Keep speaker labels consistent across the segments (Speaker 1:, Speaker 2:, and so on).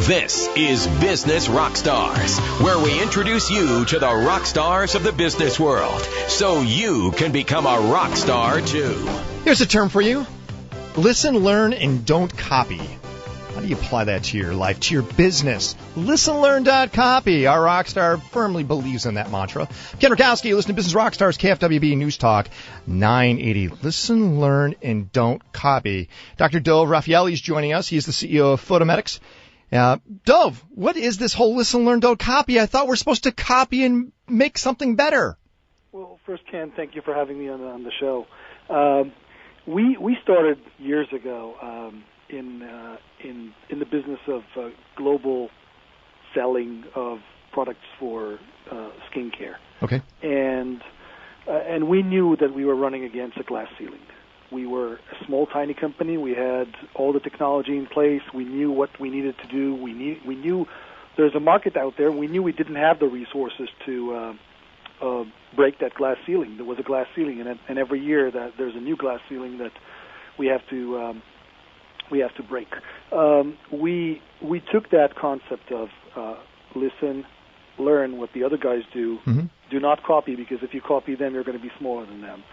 Speaker 1: This is Business Rockstars, where we introduce you to the rock stars of the business world, so you can become a rock star too.
Speaker 2: Here's a term for you. Listen, learn, and don't copy. How do you apply that to your life, to your business? Listen, learn, don't copy. Our rock star firmly believes in that mantra. Ken Rutkowski, listen to Business Rockstars, KFWB Newstalk, 980. Listen, learn, and don't copy. Dr. Dolev Rafaeli is joining us. He is the CEO of PhotoMedex. Dove, what is this whole listen, learn, don't copy? I thought we're supposed to copy and make something better.
Speaker 3: Well, first, Ken, thank you for having me on the show. We started years ago in the business of global selling of products for skincare.
Speaker 2: Okay.
Speaker 3: And we knew that we were running against a glass ceiling. We were a small, tiny company. We had all the technology in place. We knew what we needed to do. We knew there's a market out there. We knew we didn't have the resources to break that glass ceiling. There was a glass ceiling, and every year that there's a new glass ceiling that we have to break. We took that concept of listen, learn what the other guys do.
Speaker 2: Mm-hmm.
Speaker 3: Do not copy, because if you copy them, you're going to be smaller than them.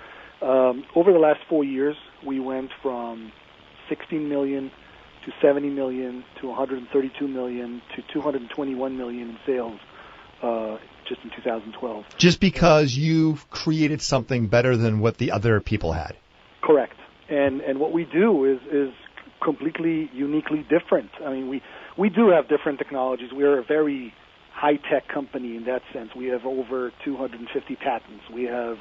Speaker 3: Over the last 4 years, we went from 16 million to 70 million to 132 million to 221 million in sales just in 2012.
Speaker 2: Just because you've created something better than what the other people had.
Speaker 3: Correct. And what we do is completely, uniquely different. I mean, we do have different technologies. We're a very high-tech company in that sense. We have over 250 patents. We have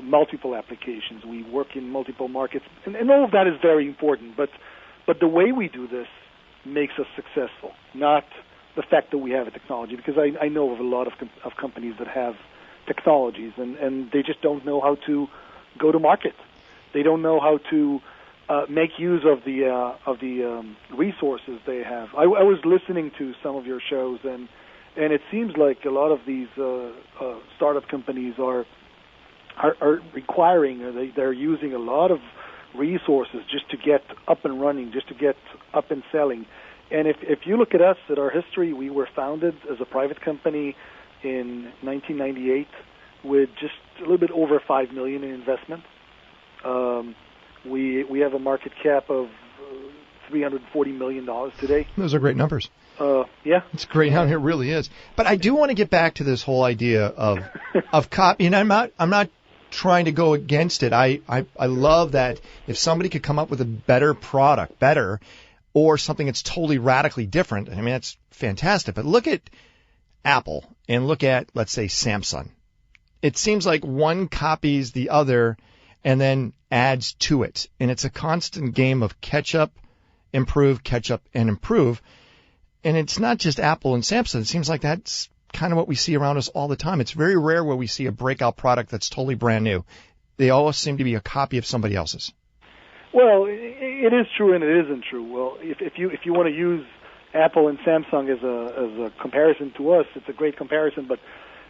Speaker 3: multiple applications. We work in multiple markets, and all of that is very important. But the way we do this makes us successful, not the fact that we have a technology. Because I know of a lot of companies that have technologies, and they just don't know how to go to market. They don't know how to make use of the resources they have. I was listening to some of your shows, and it seems like a lot of these startup companies are requiring, or they're using a lot of resources just to get up and running, just to get up and selling. And if you look at us, at our history, we were founded as a private company in 1998 with just a little bit over $5 million in investment. We have a market cap of $340 million today.
Speaker 2: Those are great numbers.
Speaker 3: Yeah.
Speaker 2: It's great. It really is. But I do want to get back to this whole idea of copy. And I'm not trying to go against it. I love that if somebody could come up with a better product, or something that's totally radically different, I mean, that's fantastic. But look at Apple and look at, let's say, Samsung. It seems like one copies the other and then adds to it. And it's a constant game of catch up, improve, catch up, and improve. And it's not just Apple and Samsung. It seems like that's kind of what we see around us all the time. It's very rare where we see a breakout product that's totally brand new. They always seem to be a copy of somebody else's.
Speaker 3: Well, it is true and it isn't true. Well, if you want to use Apple and Samsung as a comparison to us, it's a great comparison. But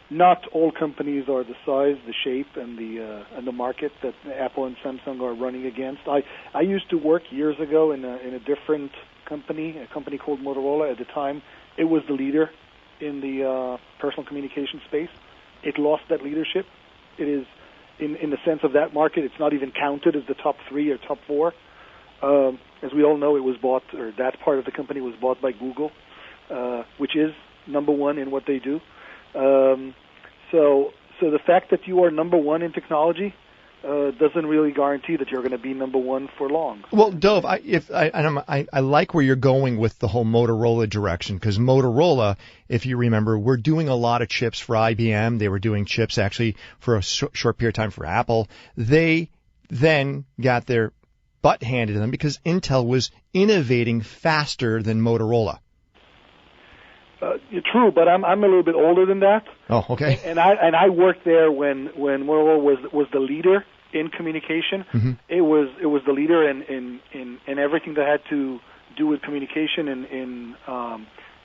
Speaker 3: not all companies are the size, the shape, and the market that Apple and Samsung are running against. I used to work years ago in a different company, a company called Motorola. At the time, it was the leader in the personal communication space. It lost that leadership. It is, in the sense of that market, it's not even counted as the top 3 or top 4. As we all know, it was bought, or that part of the company was bought by Google, which is number 1 in what they do. So the fact that you are number 1 in technology doesn't really guarantee that you're going to be number 1 for long.
Speaker 2: Well, Dove, I like where you're going with the whole Motorola direction, because Motorola, if you remember, were doing a lot of chips for IBM. They were doing chips actually for a short period of time for Apple. They then got their butt handed to them because Intel was innovating faster than Motorola.
Speaker 3: True, but I'm a little bit older than that.
Speaker 2: Oh, okay.
Speaker 3: And I worked there when Motorola was the leader in communication.
Speaker 2: Mm-hmm.
Speaker 3: It was the leader in everything that had to do with communication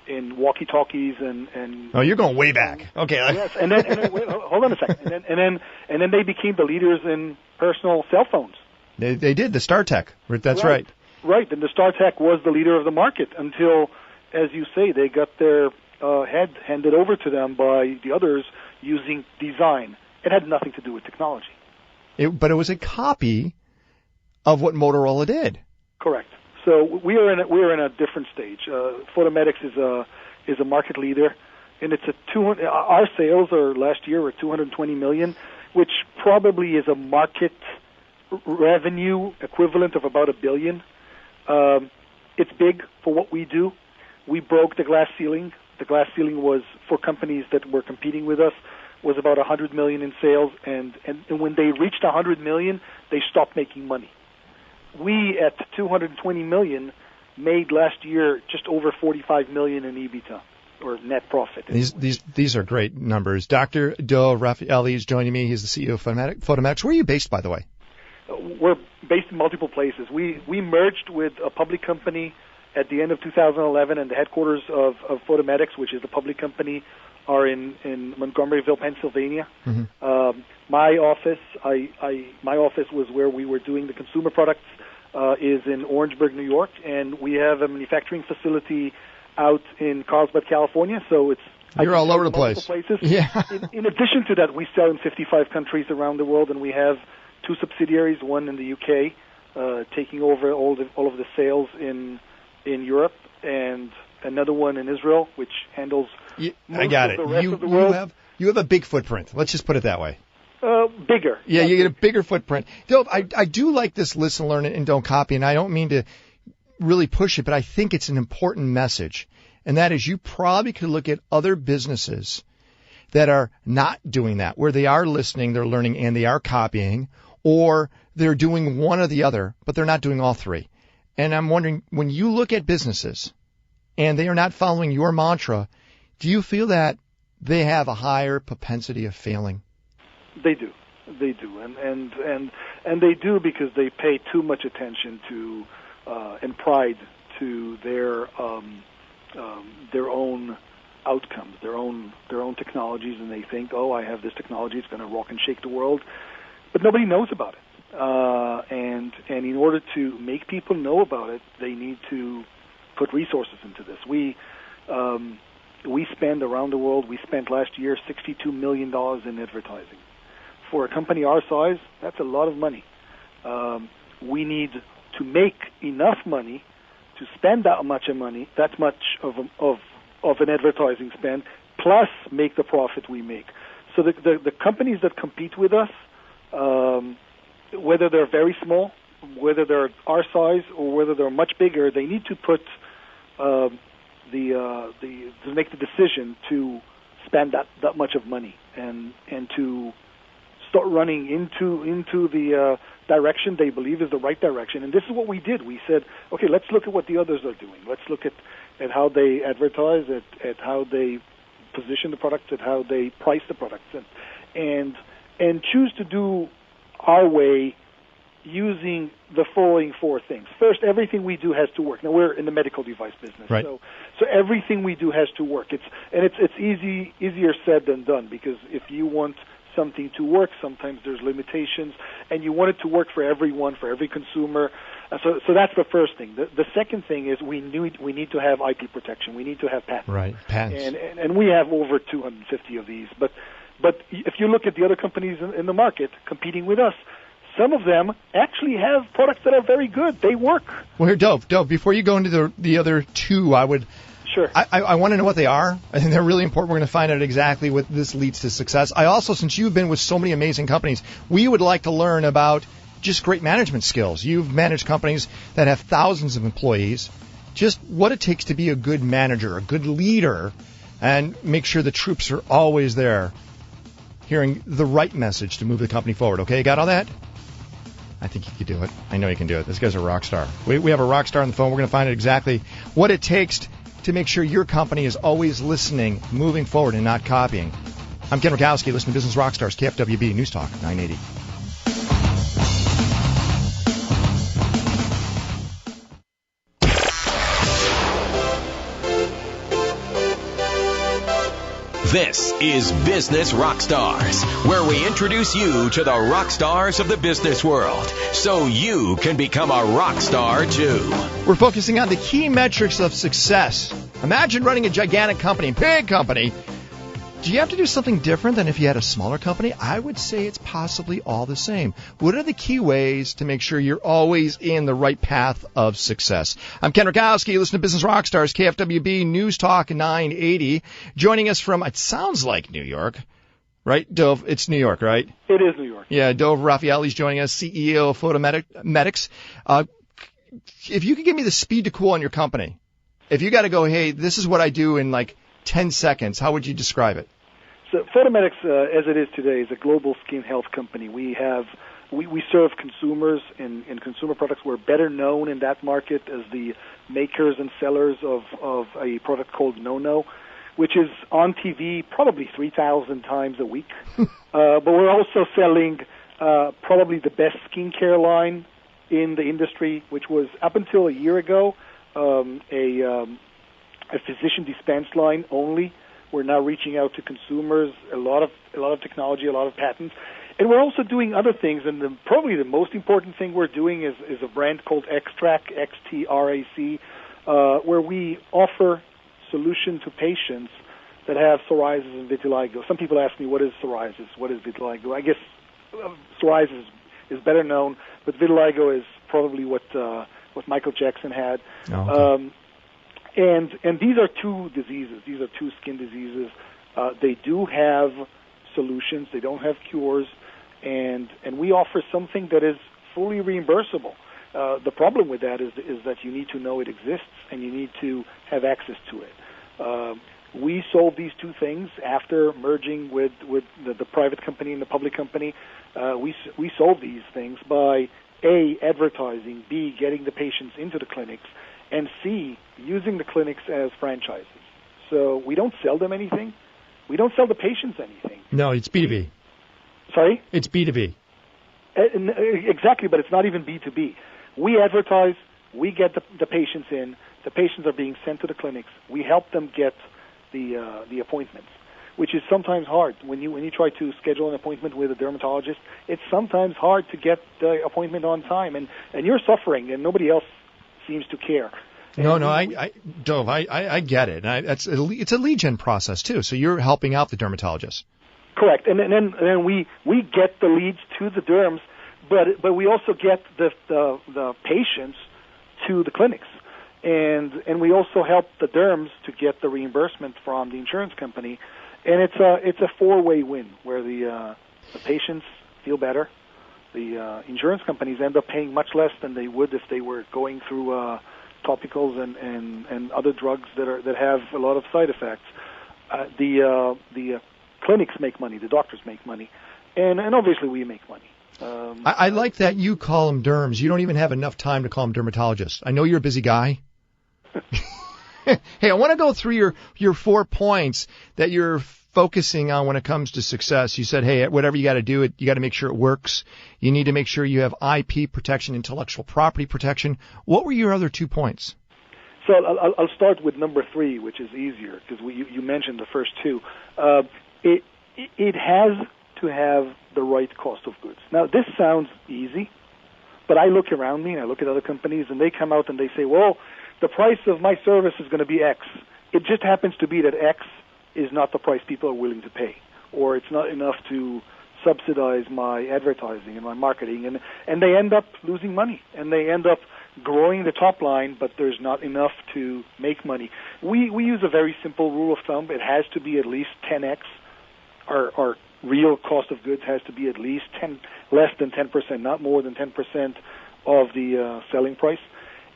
Speaker 3: in walkie-talkies and.
Speaker 2: Oh, you're going way back. Okay.
Speaker 3: Yes, and then wait, hold on a second, and then they became the leaders in personal cell phones.
Speaker 2: They did the StarTech. That's right.
Speaker 3: Right, and the StarTech was the leader of the market until as you say, they got their head handed over to them by the others using design. It had nothing to do with technology.
Speaker 2: But it was a copy of what Motorola did.
Speaker 3: Correct. So we are in a different stage. PhotoMedex is a market leader, and it's our sales last year were $220 million, which probably is a market revenue equivalent of about $1 billion. It's big for what we do. We broke the glass ceiling. The glass ceiling was, for companies that were competing with us, was about $100 million in sales, and when they reached $100 million, they stopped making money. We, at $220 million, made last year just over $45 million in EBITDA, or net profit.
Speaker 2: These are great numbers. Dr. Dolev Rafaeli is joining me. He's the CEO of PhotoMedex. Where are you based, by the way?
Speaker 3: We're based in multiple places. We merged with a public company at the end of 2011, and the headquarters of PhotoMedex, which is the public company, are in Montgomeryville, Pennsylvania. Mm-hmm. My office was where we were doing the consumer products, is in Orangeburg, New York, and we have a manufacturing facility out in Carlsbad, California. So
Speaker 2: you're all over the place.
Speaker 3: Places.
Speaker 2: Yeah.
Speaker 3: in addition to that, we sell in 55 countries around the world, and we have 2 subsidiaries, one in the UK, taking over all of the sales in Europe, and another one in Israel, which handles
Speaker 2: I got it.
Speaker 3: The rest of the world.
Speaker 2: You have a big footprint. Let's just put it that way.
Speaker 3: Bigger.
Speaker 2: Yeah, you get a bigger footprint. I do like this listen, learn, and don't copy, and I don't mean to really push it, but I think it's an important message, and that is you probably could look at other businesses that are not doing that, where they are listening, they're learning, and they are copying, or they're doing one or the other, but they're not doing all three. And I'm wondering, when you look at businesses and they are not following your mantra, do you feel that they have a higher propensity of failing?
Speaker 3: They do, and they do because they pay too much attention to and pride to their own outcomes, their own technologies, and they think, oh, I have this technology, it's going to rock and shake the world, but nobody knows about it. And in order to make people know about it, they need to put resources into this. We spend around the world. We spent last year $62 million in advertising. For a company our size, that's a lot of money. We need to make enough money to spend that much of an advertising spend, plus make the profit we make. So the companies that compete with us, whether they're very small, whether they're our size, or whether they're much bigger, they need to put to make the decision to spend that much of money and to start running into the direction they believe is the right direction. And this is what we did. We said, okay, let's look at what the others are doing. Let's look at how they advertise, at how they position the products, at how they price the products, and choose to do our way using the following 4 things. First, everything we do has to work. Now, we're in the medical device business,
Speaker 2: right.
Speaker 3: So everything we do has to work. It's easier said than done, because if you want something to work, sometimes there's limitations, and you want it to work for everyone, for every consumer. So that's the first thing. The second thing is we need to have IP protection. We need to have patents.
Speaker 2: Right, patents.
Speaker 3: And we have over 250 of these. But if you look at the other companies in the market competing with us, some of them actually have products that are very good. They work.
Speaker 2: Well, here, Dove, before you go into the other 2, I would...
Speaker 3: Sure.
Speaker 2: I want to know what they are. I think they're really important. We're going to find out exactly what this leads to success. I also, since you've been with so many amazing companies, we would like to learn about just great management skills. You've managed companies that have thousands of employees. Just what it takes to be a good manager, a good leader, and make sure the troops are always there, hearing the right message to move the company forward. Okay, got all that? I think you can do it. I know you can do it. This guy's a rock star. We have a rock star on the phone. We're going to find out exactly what it takes to make sure your company is always listening, moving forward, and not copying. I'm Ken Rutkowski. Listen to Business Rockstars, KFWB Newstalk 980.
Speaker 1: This is Business Rockstars, where we introduce you to the rock stars of the business world, so you can become a rock star too.
Speaker 2: We're focusing on the key metrics of success Imagine running a gigantic company, big company. Do you have to do something different than if you had a smaller company? I would say it's possibly all the same. What are the key ways to make sure you're always in the right path of success? I'm Ken Rutkowski. Listen to Business Rockstars, KFWB Newstalk 980. Joining us from, it sounds like New York, right, Dove? It's New York, right?
Speaker 3: It is New York.
Speaker 2: Yeah, Dolev Rafaeli's joining us, CEO of PhotoMedex. If you could give me the speed to cool on your company, if you got to go, hey, this is what I do in like 10 seconds, how would you describe it?
Speaker 3: So PhotoMedex, as it is today, is a global skin health company. We serve consumers in consumer products. We're better known in that market as the makers and sellers of a product called No, which is on TV probably 3,000 times a week. But we're also selling probably the best skincare line in the industry, which was up until a year ago a physician dispense line only. We're now reaching out to consumers, a lot of technology, a lot of patents, and we're also doing other things. And probably the most important thing we're doing is a brand called Xtrac, Xtrac, where we offer solution to patients that have psoriasis and vitiligo. Some people ask me, what is psoriasis? What is vitiligo? I guess psoriasis is better known, but vitiligo is probably what Michael Jackson had.
Speaker 2: Oh, okay.
Speaker 3: And these are two diseases. These are two skin diseases. They do have solutions. They don't have cures, and we offer something that is fully reimbursable. The problem with that is that you need to know it exists, and you need to have access to it. We solve these two things after merging with the private company and the public company. We solve these things by A, advertising, B, getting the patients into the clinics, and C, using the clinics as franchises. So we don't sell them anything. We don't sell the patients anything.
Speaker 2: No, it's B2B.
Speaker 3: Sorry?
Speaker 2: It's B2B.
Speaker 3: Exactly, but it's not even B2B. We advertise, we get the patients in, the patients are being sent to the clinics, we help them get the appointments, which is sometimes hard. When you try to schedule an appointment with a dermatologist, it's sometimes hard to get the appointment on time, and you're suffering, and nobody else seems to care.
Speaker 2: No, Dove, I get it. It's a lead gen process too. So you're helping out the dermatologist.
Speaker 3: Correct, and then we get the leads to the derms, but we also get the patients to the clinics, and we also help the derms to get the reimbursement from the insurance company, and it's a four-way win where the patients feel better, the insurance companies end up paying much less than they would if they were going through topicals and other drugs that have a lot of side effects. The clinics make money, the doctors make money, and obviously we make money.
Speaker 2: I like that you call them derms. You don't even have enough time to call them dermatologists. I know you're a busy guy. Hey, I want to go through your 4 points that you're focusing on when it comes to success. You said, hey, whatever you got to do, you got to make sure it works. You need to make sure you have IP protection, intellectual property protection. What were your other 2 points?
Speaker 3: So I'll start with number 3, which is easier because you mentioned the first 2. It has to have the right cost of goods. Now, this sounds easy, but I look around me and I look at other companies and they come out and they say, well, the price of my service is going to be X. It just happens to be that X is not the price people are willing to pay, or it's not enough to subsidize my advertising and my marketing, and they end up losing money, and they end up growing the top line, but there's not enough to make money. We use a very simple rule of thumb. It has to be at least 10X. Our real cost of goods has to be at least less than 10%, not more than 10% of the selling price.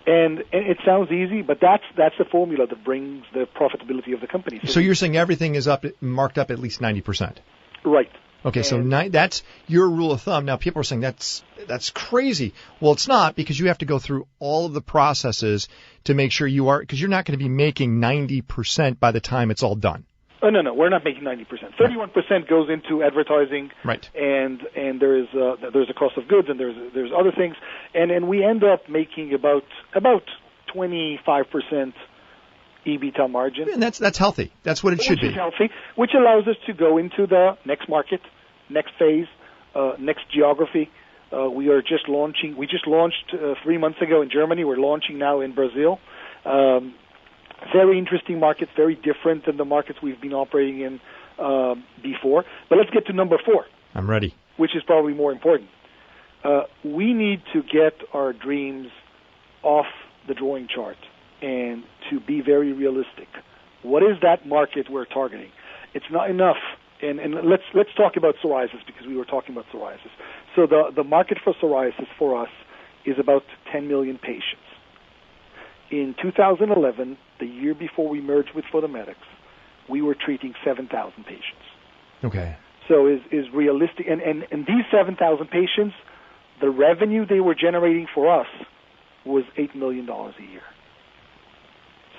Speaker 3: And it sounds easy, but that's the formula that brings the profitability of the company.
Speaker 2: So you're saying everything is marked up at least 90%?
Speaker 3: Right.
Speaker 2: Okay, so that's your rule of thumb. Now, people are saying that's crazy. Well, it's not, because you have to go through all of the processes to make sure because you're not going to be making 90% by the time it's all done.
Speaker 3: Oh, no, we're not making 90%. 31% goes into advertising,
Speaker 2: right?
Speaker 3: And there's a cost of goods, and there's other things, and we end up making about 25% EBITDA margin.
Speaker 2: And that's healthy. That's what it should be.
Speaker 3: Which is healthy, which allows us to go into the next market, next phase, next geography. We just launched 3 months ago in Germany. We're launching now in Brazil. Very interesting markets, very different than the markets we've been operating in before. But let's get to number 4.
Speaker 2: I'm ready.
Speaker 3: Which is probably more important. We need to get our dreams off the drawing chart and to be very realistic. What is that market we're targeting? It's not enough. And let's talk about psoriasis, because we were talking about psoriasis. So the market for psoriasis for us is about 10 million patients. In 2011, the year before we merged with PhotoMedex, we were treating 7,000 patients.
Speaker 2: Okay.
Speaker 3: So is realistic, and these 7,000 patients, the revenue they were generating for us was $8 million a year.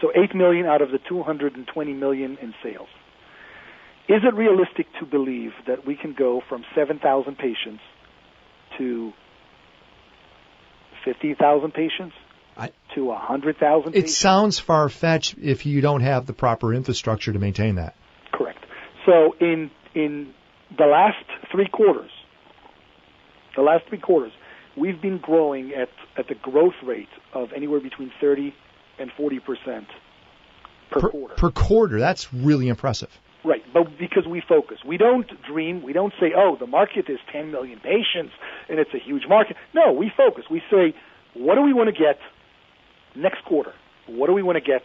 Speaker 3: So $8 million out of the $220 million in sales. Is it realistic to believe that we can go from 7,000 patients to 50,000 patients to 100,000 patients?
Speaker 2: It sounds far-fetched if you don't have the proper infrastructure to maintain that.
Speaker 3: Correct. So in the last 3 quarters, we've been growing at the growth rate of anywhere between 30 and 40% per quarter.
Speaker 2: Per quarter. That's really impressive.
Speaker 3: Right, but because we focus. We don't dream. We don't say, oh, the market is 10 million patients and it's a huge market. No, we focus. We say, what do we want to get next quarter? What do we want to get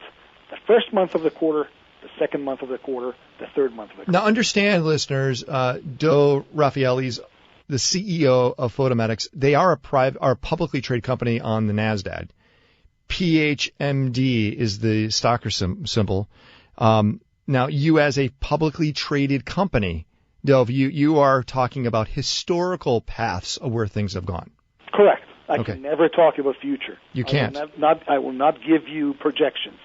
Speaker 3: the first month of the quarter, the second month of the quarter, the third month of the quarter?
Speaker 2: Now, understand, listeners, Dolev Rafaeli's the CEO of PhotoMedex. They are a publicly traded company on the NASDAQ. PHMD is the stocker symbol. Now, you as a publicly traded company, Dolev, you are talking about historical paths of where things have gone.
Speaker 3: Correct. I can never talk about future.
Speaker 2: You can't.
Speaker 3: I will not give you projections.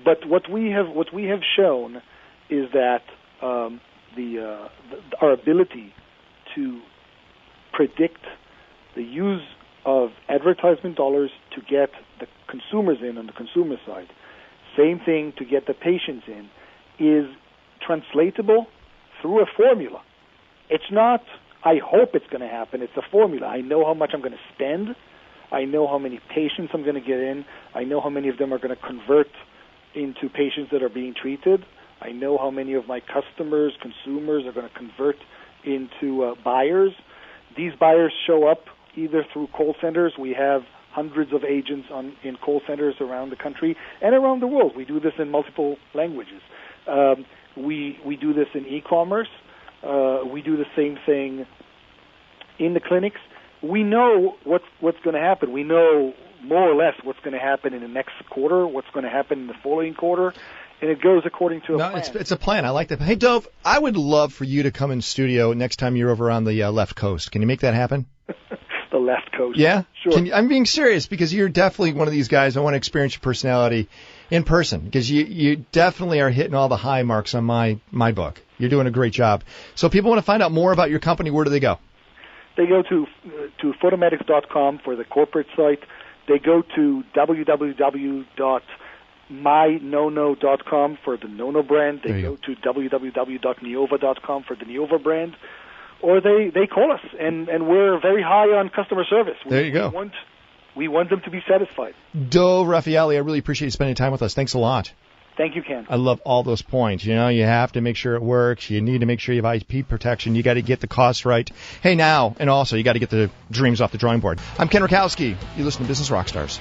Speaker 3: But what we have shown is that our ability to predict the use of advertisement dollars to get the consumers in on the consumer side, same thing to get the patients in, is translatable through a formula. It's not, I hope it's going to happen. It's a formula. I know how much I'm going to spend. I know how many patients I'm going to get in. I know how many of them are going to convert into patients that are being treated. I know how many of my customers, consumers, are going to convert into buyers. These buyers show up either through call centers. We have hundreds of agents in call centers around the country and around the world. We do this in multiple languages. We do this in e-commerce. We do the same thing in the clinics. We know what's going to happen. We know more or less what's going to happen in the next quarter, what's going to happen in the following quarter, and it goes according to a plan.
Speaker 2: It's a plan. I like that. Hey, Dove, I would love for you to come in studio next time you're over on the left coast. Can you make that happen?
Speaker 3: The left coast.
Speaker 2: Yeah?
Speaker 3: Sure.
Speaker 2: I'm being serious because you're definitely one of these guys. I want to experience your personality in person because you definitely are hitting all the high marks on my book. You're doing a great job. So people want to find out more about your company. Where do they go?
Speaker 3: They go to photomedex.com for the corporate site. They go to www.mynono.com for the Nono brand. They go to www.neova.com for the Neova brand. Or they call us, and we're very high on customer service.
Speaker 2: There you go.
Speaker 3: We want them to be satisfied.
Speaker 2: Dolev Rafaeli, I really appreciate you spending time with us. Thanks a lot.
Speaker 3: Thank you, Ken.
Speaker 2: I love all those points. You know, you have to make sure it works. You need to make sure you have IP protection. You got to get the costs right. Hey, now, and also, you got to get the dreams off the drawing board. I'm Ken Rutkowski. You listen to Business Rockstars.